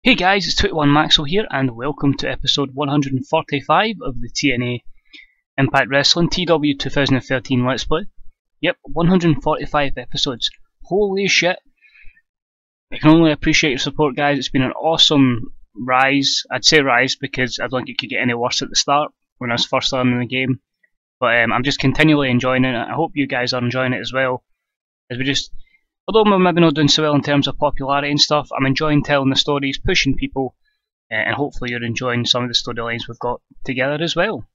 Hey guys, it's TEW2013 Maxwell here, and welcome to episode 145 of the TNA Impact Wrestling TEW2013 Let's Play. Yep, 145 episodes. Holy shit. I can only appreciate your support, guys. It's been an awesome rise. I'd say rise because I don't think it could get any worse at the start when I was first learning the game. But I'm just continually enjoying it. I hope you guys are enjoying it as well. Although I'm maybe not doing so well in terms of popularity and stuff, I'm enjoying telling the stories, pushing people, and hopefully you're enjoying some of the storylines we've got together as well.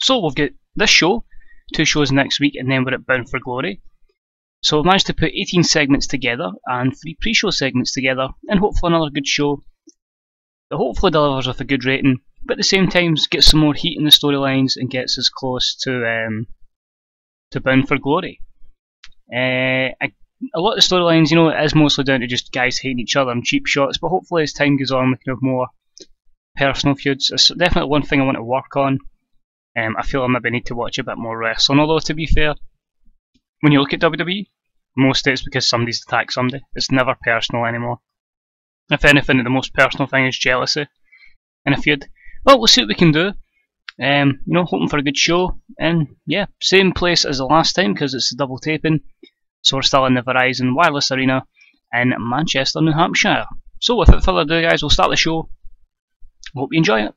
So we've got this show, 2 shows next week, and then we're at Bound for Glory. So we've managed to put 18 segments together and 3 pre-show segments together, and hopefully another good show that hopefully delivers with a good rating, but at the same time gets some more heat in the storylines and gets us close to Bound for Glory. A lot of storylines, you know, it is mostly down to just guys hating each other and cheap shots, but hopefully as time goes on we can have more personal feuds. It's definitely one thing I want to work on. I feel I maybe need to watch a bit more wrestling, although to be fair, when you look at WWE, most it's because somebody's attacked somebody. It's never personal anymore. If anything, the most personal thing is jealousy in a feud. Well, we'll see what we can do. You know, hoping for a good show, and yeah, same place as the last time because it's a double taping. So we're still in the Verizon Wireless Arena in Manchester, New Hampshire. So without further ado, guys, we'll start the show. Hope you enjoy it.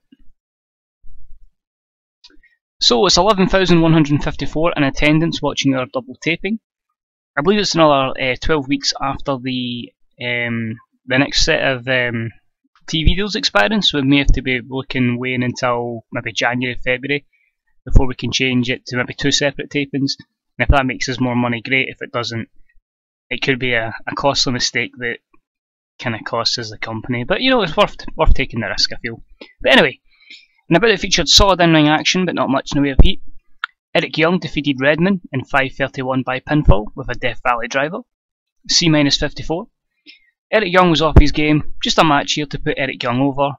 So it's 11,154 in attendance watching our double taping. I believe it's another 12 weeks after the next set of TV deals expiring, so we may have to be waiting until maybe January, February before we can change it to maybe 2 separate tapings. And if that makes us more money, great. If it doesn't, it could be a costly mistake that kind of costs us the company. But you know, it's worth taking the risk, I feel. But anyway, in a bit it featured solid in-ring action, but not much in the way of heat. Eric Young defeated Redman in 5:31 by pinfall with a Death Valley driver. C-54. Eric Young was off his game. Just a match here to put Eric Young over.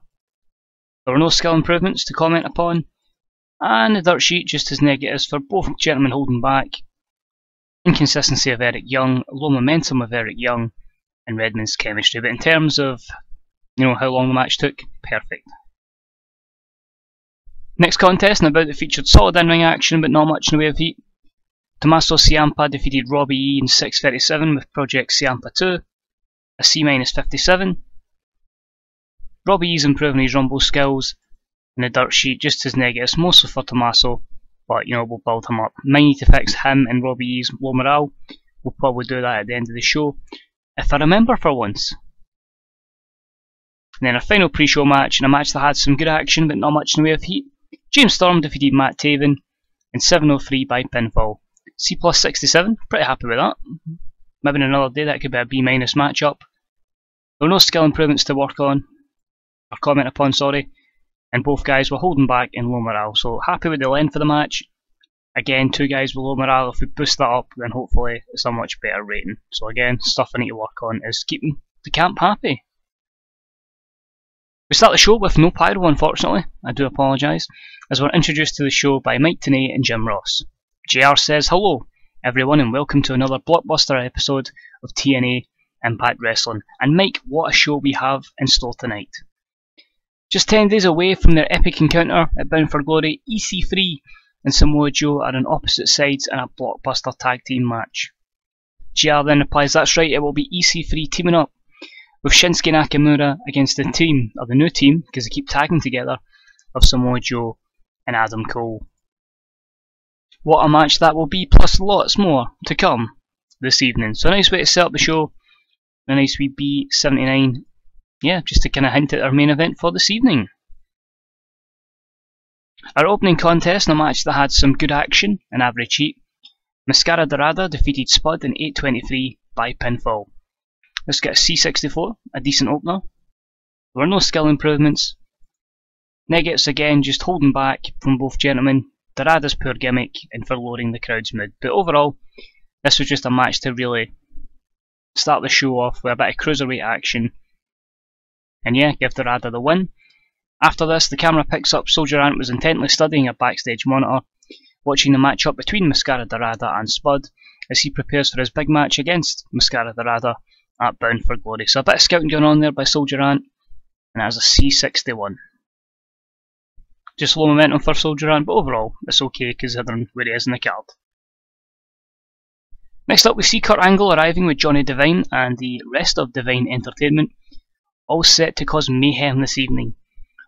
There were no skill improvements to comment upon. And the dirt sheet just as negatives for both gentlemen holding back. Inconsistency of Eric Young, low momentum of Eric Young, and Redman's chemistry. But in terms of, you know, how long the match took, perfect. Next contest, and about that featured solid in-ring action, but not much in the way of heat. Tommaso Ciampa defeated Robbie E in 6:37 with Project Ciampa 2, a C-57. Robbie E's improving his Rumble skills, and the dirt sheet just as negatives, mostly for Tommaso. But you know, we'll build him up. Might need to fix him and Robbie E's low morale. We'll probably do that at the end of the show, if I remember for once. And then our final pre-show match, and a match that had some good action but not much in the way of heat. James Storm defeated Matt Taven in 7:03 by pinfall. C+67, pretty happy with that. Maybe in another day that could be a B- matchup. There were no skill improvements to work on, or comment upon, sorry. And both guys were holding back in low morale, so happy with the length of the match. Again, 2 guys with low morale. If we boost that up, then hopefully it's a much better rating. So again, stuff I need to work on is keeping the camp happy. We start the show with no pyro, unfortunately. I do apologise, as we're introduced to the show by Mike Tenay and Jim Ross. JR says, "Hello everyone and welcome to another blockbuster episode of TNA Impact Wrestling." And Mike, what a show we have in store tonight. Just 10 days away from their epic encounter at Bound for Glory, EC3 and Samoa Joe are on opposite sides in a blockbuster tag team match. JR then replies, "That's right, it will be EC3 teaming up with Shinsuke Nakamura against the team, or the new team, because they keep tagging together, of Samoa Joe and Adam Cole." What a match that will be, plus lots more to come this evening. So a nice way to set up the show, a nice wee B79. Yeah, just to kind of hint at our main event for this evening. Our opening contest in a match that had some good action and average heat. Mascara Dorada defeated Spud in 8:23 by pinfall. Let's get a C64, a decent opener. There were no skill improvements. Negatives again, just holding back from both gentlemen. Dorada's poor gimmick and for lowering the crowd's mood. But overall, this was just a match to really start the show off with a bit of cruiserweight action. And yeah, give Dorada the win. After this, the camera picks up Soldier Ant was intently studying a backstage monitor, watching the matchup between Mascara Dorada and Spud as he prepares for his big match against Mascara Dorada at Bound for Glory. So a bit of scouting going on there by Soldier Ant. and that is a C61. Just low momentum for Soldier Ant, but overall it's okay considering where he is in the card. Next up we see Kurt Angle arriving with Johnny Devine and the rest of Devine Entertainment, all set to cause mayhem this evening.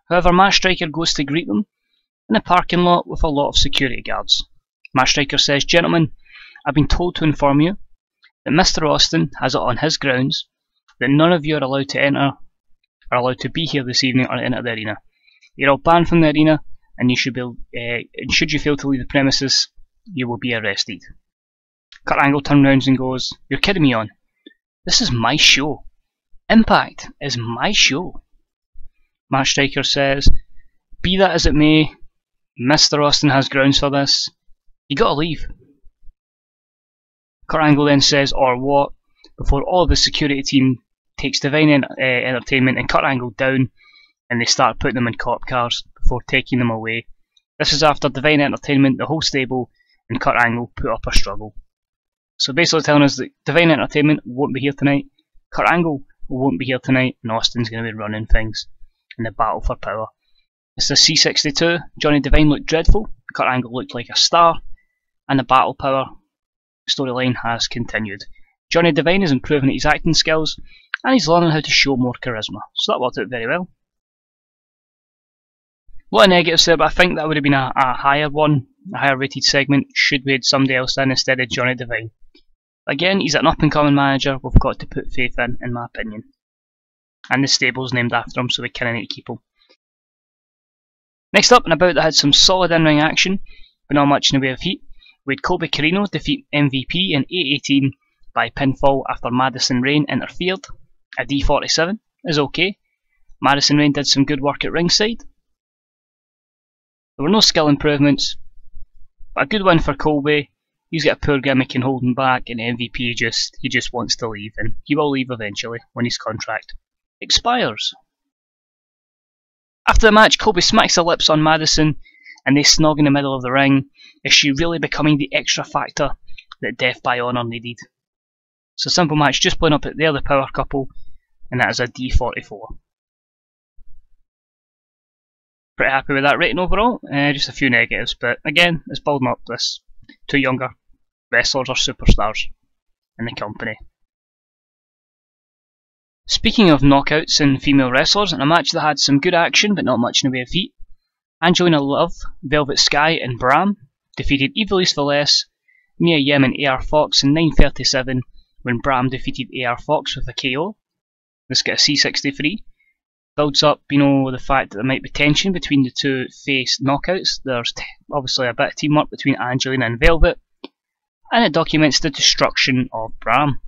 However, Matt Striker goes to greet them in the parking lot with a lot of security guards. Matt Striker says, "Gentlemen, I've been told to inform you that Mr. Austin has it on his grounds that none of you are allowed to be here this evening or enter the arena. You're all banned from the arena, and you should should you fail to leave the premises, you will be arrested." Kurt Angle turns around and goes, "You're kidding me on. This is my show. Impact is my show." Matt Striker says, "Be that as it may, Mr. Austin has grounds for this. You gotta leave." Kurt Angle then says, "Or what?" before all of the security team takes Divine Entertainment and Kurt Angle down, and they start putting them in cop cars before taking them away. This is after Divine Entertainment, the whole stable, and Kurt Angle put up a struggle. So basically telling us that Divine Entertainment won't be here tonight, Kurt Angle won't be here tonight, and Austin's going to be running things in the battle for power. It's the C62, Johnny Devine looked dreadful, Kurt Angle looked like a star, and the battle power storyline has continued. Johnny Devine is improving his acting skills, and he's learning how to show more charisma, so that worked out very well. A lot of negatives there, but I think that would have been a higher one, a higher rated segment, should we had somebody else in instead of Johnny Devine. Again, he's an up and coming manager we've got to put faith in my opinion. And the stable's named after him, so we kinda need to keep him. Next up, and about that had some solid in-ring action, but not much in the way of heat. We had Colby Carino defeat MVP in 8:18 by pinfall after Madison Rayne interfered. A D47 is okay. Madison Rayne did some good work at ringside. There were no skill improvements, but a good win for Colby. He's got a poor gimmick in holding back, and MVP he just wants to leave, and he will leave eventually when his contract expires. After the match, Colby smacks her lips on Madison, and they snog in the middle of the ring. Is she really becoming the extra factor that Death by Honor needed? So simple match, just playing up at they're the power couple, and that is a D44. Pretty happy with that rating overall. Just a few negatives, but again, it's building up this two younger wrestlers or superstars in the company. Speaking of knockouts in female wrestlers, in a match that had some good action but not much in the way of heat, Angelina Love, Velvet Sky and Bram defeated Ivelisse Velez, Mia Yim and AR Fox in 9:37 when Bram defeated AR Fox with a KO. This got a C63. Builds up, the fact that there might be tension between the two face knockouts. There's obviously a bit of teamwork between Angelina and Velvet, and it documents the destruction of Bram.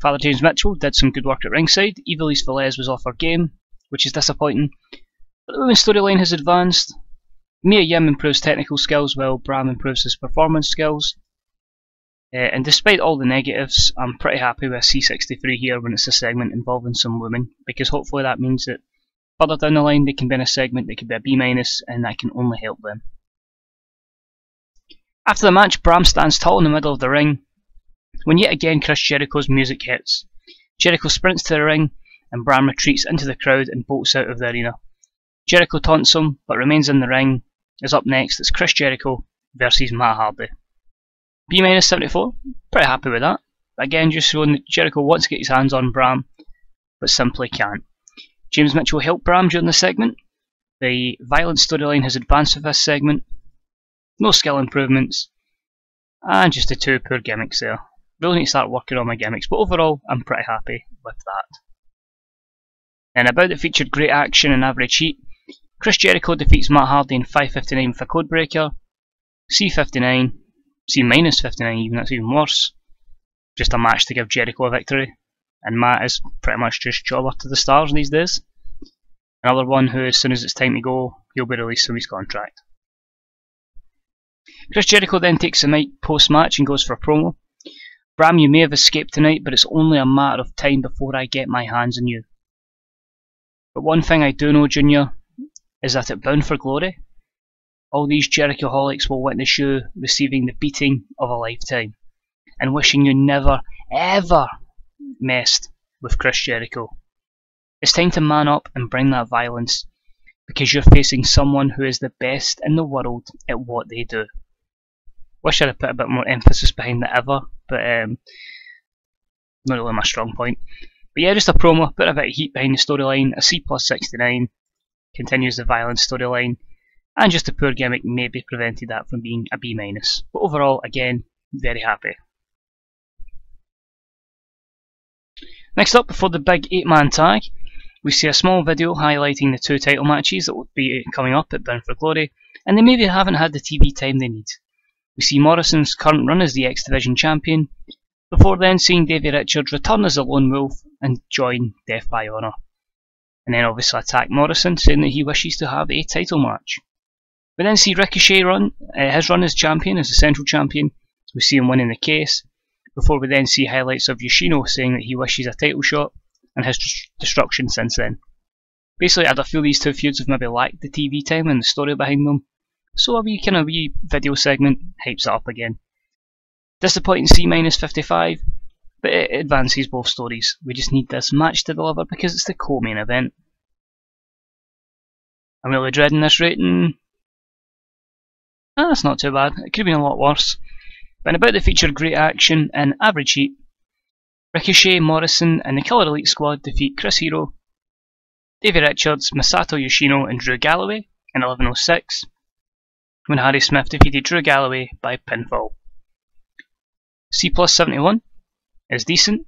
Father James Mitchell did some good work at ringside. Ivelisse Velez was off her game, which is disappointing, but the women's storyline has advanced. Mia Yim improves technical skills while Bram improves his performance skills. And despite all the negatives, I'm pretty happy with C63 here when it's a segment involving some women, because hopefully that means that further down the line they can be in a segment that could be a B-, and that can only help them. After the match, Bram stands tall in the middle of the ring when yet again Chris Jericho's music hits. Jericho sprints to the ring and Bram retreats into the crowd and bolts out of the arena. Jericho taunts him but remains in the ring. As up next, it's Chris Jericho versus Matt Hardy. B- 74, pretty happy with that. Again, just showing that Jericho wants to get his hands on Bram, but simply can't. James Mitchell helped Bram during the segment. The violent storyline has advanced with this segment. No skill improvements, and just the two poor gimmicks there. Really need to start working on my gimmicks, but overall, I'm pretty happy with that. And about it featured great action and average heat. Chris Jericho defeats Matt Hardy in 5:59 with a codebreaker. C59. C-59 even, that's even worse. Just a match to give Jericho a victory, and Matt is pretty much just jobber to the stars these days. Another one who, as soon as it's time to go, he'll be released from his contract. Chris Jericho then takes the mic post-match and goes for a promo. Bram, you may have escaped tonight, but it's only a matter of time before I get my hands on you. But one thing I do know, Junior, is that at Bound for Glory, all these Jerichoholics will witness you receiving the beating of a lifetime, and wishing you never, ever messed with Chris Jericho. It's time to man up and bring that violence, because you're facing someone who is the best in the world at what they do. Wish I'd have put a bit more emphasis behind the ever, but not really my strong point. But yeah, just a promo, put a bit of heat behind the storyline, a C+69, continues the violence storyline, and just a poor gimmick maybe prevented that from being a B-. But overall, again, very happy. Next up, before the big 8-man tag, we see a small video highlighting the 2 title matches that will be coming up at Bound for Glory, and they maybe haven't had the TV time they need. We see Morrison's current run as the X Division champion, before then seeing Davey Richards return as a lone wolf and join Death by Honour. And then obviously attack Morrison, saying that he wishes to have a title match. We then see Ricochet run, his run as champion, as the central champion. We see him winning the case, before we then see highlights of Yoshino saying that he wishes a title shot, and his destruction since then. Basically, I feel these two feuds have maybe lacked the TV time and the story behind them, so a wee video segment hypes it up again. Disappointing C-55, but it advances both stories. We just need this match to deliver because it's the co-main event. I'm really dreading this rating. That's not too bad. It could have been a lot worse. But about the feature, great action and average heat. Ricochet, Morrison and the Killer Elite Squad defeat Chris Hero, Davey Richards, Masato Yoshino and Drew Galloway in 11:06, when Harry Smith defeated Drew Galloway by pinfall. C+71 is decent,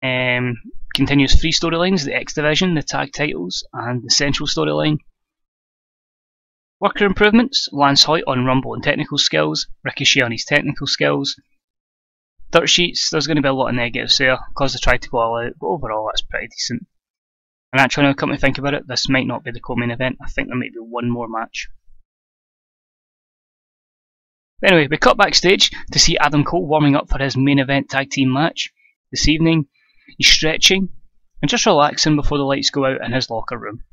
continues 3 storylines, the X Division, the tag titles and the central storyline. Worker improvements, Lance Hoyt on Rumble and technical skills, Ricochet on his technical skills. Dirt sheets, there's going to be a lot of negatives there because they tried to go all out, but overall that's pretty decent. And actually, now come to think about it, this might not be the co-main event. I think there might be one more match. But anyway, we cut backstage to see Adam Cole warming up for his main event tag team match this evening. He's stretching and just relaxing before the lights go out in his locker room.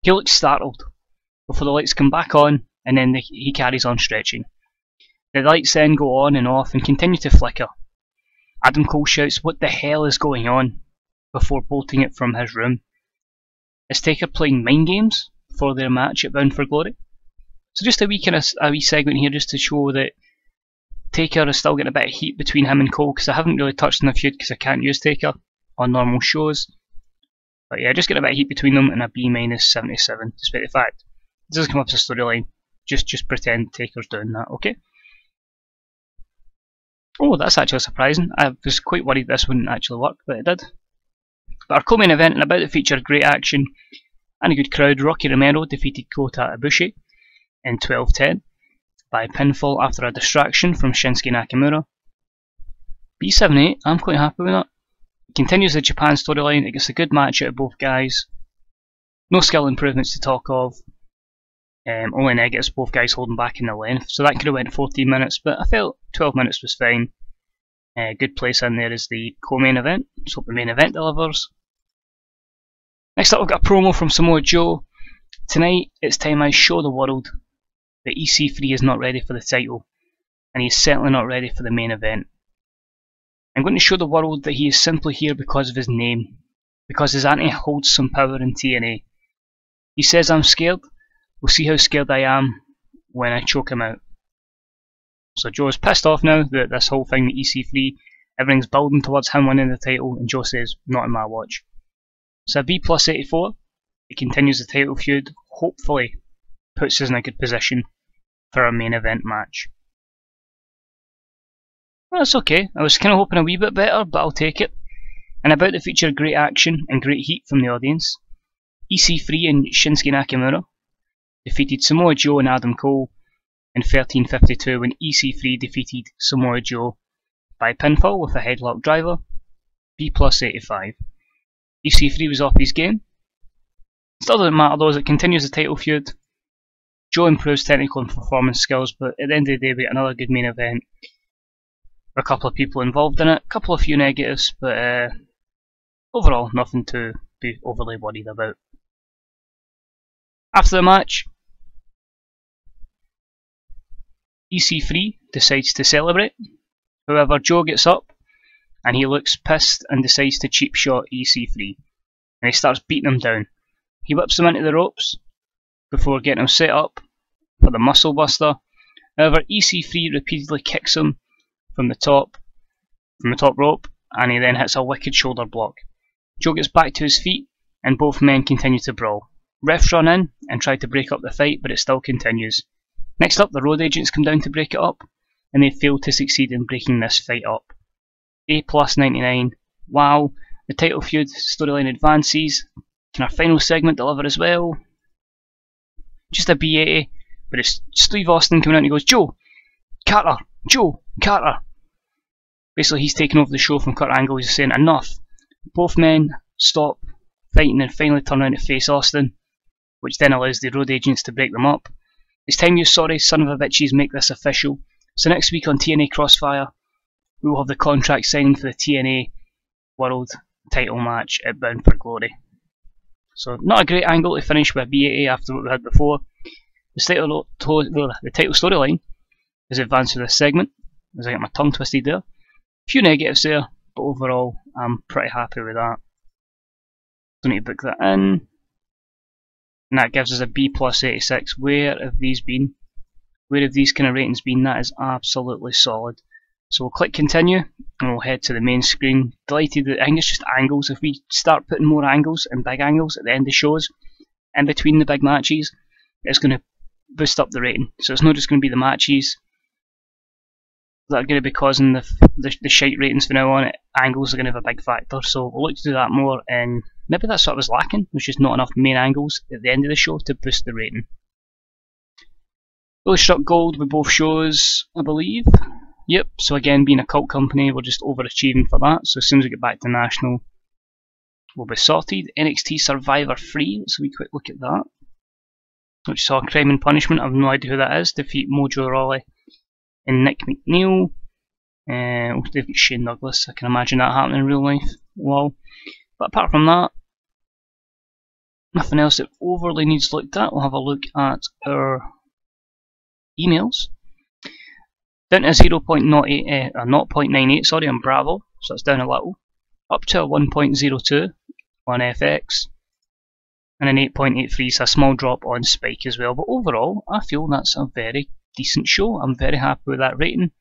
He looks startled before the lights come back on, and then he carries on stretching. The lights then go on and off and continue to flicker. Adam Cole shouts, "What the hell is going on?" before bolting it from his room. Is Taker playing mind games for their match at Bound for Glory? So just a wee segment here just to show that Taker is still getting a bit of heat between him and Cole, because I haven't really touched on the feud because I can't use Taker on normal shows. But yeah, just getting a bit of heat between them and a B-77, despite the fact it doesn't come up as a storyline. Just pretend Taker's doing that, okay? Oh, that's actually surprising. I was quite worried this wouldn't actually work, but it did. But our co-main event and about to feature great action and a good crowd. Rocky Romero defeated Kota Ibushi in 12:10 by pinfall after a distraction from Shinsuke Nakamura. B78, I'm quite happy with that. It continues the Japan storyline. It gets a good match out of both guys. No skill improvements to talk of. Only negatives, both guys holding back in the length. So that could have went 14 minutes, but I felt 12 minutes was fine. Good place in there is the co-main event. Let's hope the main event delivers. Next up, we've got a promo from Samoa Joe. Tonight, it's time I show the world that EC3 is not ready for the title, and he's certainly not ready for the main event. I'm going to show the world that he is simply here because of his name, because his auntie holds some power in TNA. He says I'm scared. We'll see how scared I am when I choke him out. So Joe's pissed off now that this whole thing, the EC3, everything's building towards him winning the title, and Joe says, not in my watch. So a B+84, it continues the title feud, hopefully puts us in a good position for our main event match. Well, that's okay. I was kind of hoping a wee bit better, but I'll take it. And about to feature great action and great heat from the audience. EC3 and Shinsuke Nakamura defeated Samoa Joe and Adam Cole in 13:52 when EC3 defeated Samoa Joe by pinfall with a headlock driver. B+85. EC3 was off his game. Still doesn't matter though, as it continues the title feud. Joe improves technical and performance skills, but at the end of the day we get another good main event. A couple of people involved in it, a couple of few negatives, but overall nothing to be overly worried about. After the match, EC3 decides to celebrate. However, Joe gets up and he looks pissed and decides to cheap shot EC3. and he starts beating him down. He whips him into the ropes before getting him set up for the muscle buster. However, EC3 repeatedly kicks him from the top rope, and he then hits a wicked shoulder block. Joe gets back to his feet, and both men continue to brawl. Refs run in and try to break up the fight, but it still continues. Next up, the road agents come down to break it up, and they fail to succeed in breaking this fight up. A+99. Wow, the title feud storyline advances. Can our final segment deliver as well? Just a B80, but it's Steve Austin coming out and he goes, Joe Carter! Basically, he's taking over the show from Kurt Angle. He's saying, enough. Both men stop fighting and finally turn around to face Austin, which then allows the road agents to break them up. It's time you sorry son of a bitches make this official. So next week on TNA Crossfire, we will have the contract signing for the TNA World title match at Bound for Glory. So not a great angle to finish with B80 after what we had before. The title storyline is advanced for this segment, as I get my tongue twisted there. A few negatives there, but overall I'm pretty happy with that. Don't need to book that in. And that gives us a B+86. Where have these been? Where have these kind of ratings been? That is absolutely solid. So we'll click continue and we'll head to the main screen. Delighted that I think it's just angles. If we start putting more angles and big angles at the end of shows, in between the big matches, it's going to boost up the rating. So it's not just going to be the matches that are going to be causing the shite ratings from now on. Angles are going to have a big factor. So we'll look to do that more, and maybe that's what was lacking. There's just not enough main angles at the end of the show to boost the rating. Really struck gold with both shows, I believe. Yep, so again, being a cult company, we're just overachieving for that. So as soon as we get back to National, we'll be sorted. NXT Survivor 3, let's have a quick look at that. Which saw Crime and Punishment, I have no idea who that is. Defeat Mojo Rawley and Nick McNeil. They've got Shane Douglas, I can imagine that happening in real life. Wow. But apart from that, nothing else that overly needs looked at. We'll have a look at our emails. Down to 0.98 on Bravo, so that's down a little. Up to a 1.02 on FX, and an 8.83, so a small drop on Spike as well. But overall, I feel that's a very decent show. I'm very happy with that rating,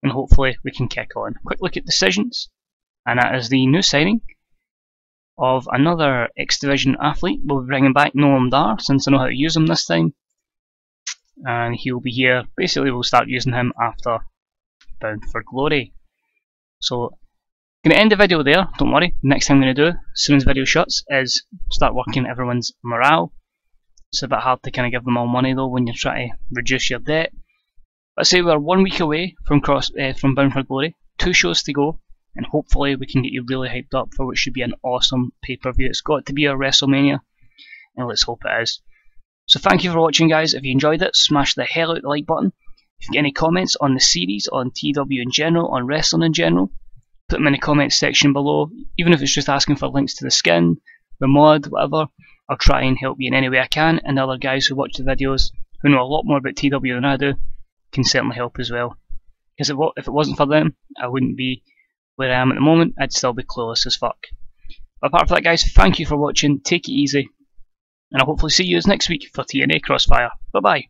and hopefully we can kick on. Quick look at decisions, and that is the new signing of another X Division athlete. We'll be bringing back Noam Dar, since I know how to use him this time. And he'll be here. Basically, we'll start using him after Bound for Glory. So, going to end the video there. Don't worry. Next thing I'm going to do, as soon as the video shuts, is start working everyone's morale. It's a bit hard to kind of give them all money though when you're trying to reduce your debt. Let's say we're 1 week away from Bound for Glory. 2 shows to go, and hopefully we can get you really hyped up for what should be an awesome pay-per-view. It's got to be a WrestleMania, and let's hope it is. So thank you for watching, guys. If you enjoyed it, smash the hell out the like button. If you get any comments on the series, on TW in general, on wrestling in general, put them in the comments section below. Even if it's just asking for links to the skin, the mod, whatever, I'll try and help you in any way I can. And the other guys who watch the videos, who know a lot more about TW than I do, can certainly help as well. Because if it wasn't for them, I wouldn't be where I am at the moment. I'd still be clueless as fuck. But apart from that, guys, thank you for watching. Take it easy. And I'll hopefully see you next week for TNA Crossfire. Bye bye.